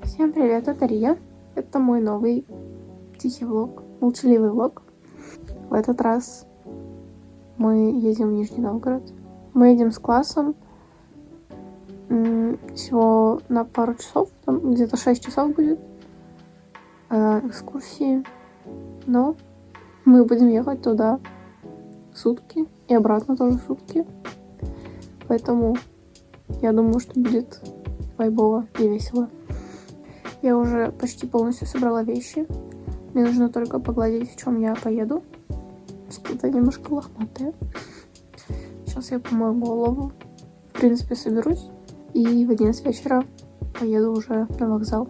Всем привет, это Рия. Это мой новый тихий влог, молчаливый влог. В этот раз мы едем в Нижний Новгород. Мы едем с классом всего на пару часов, там где-то 6 часов будет экскурсии. Но мы будем ехать туда сутки и обратно тоже сутки. Поэтому я думаю, что будет вайбово и весело. Я уже почти полностью собрала вещи. Мне нужно только погладить, в чем я поеду. Что-то немножко лохматое. Сейчас я помою голову. В принципе, соберусь. И в 11 вечера поеду уже на вокзал.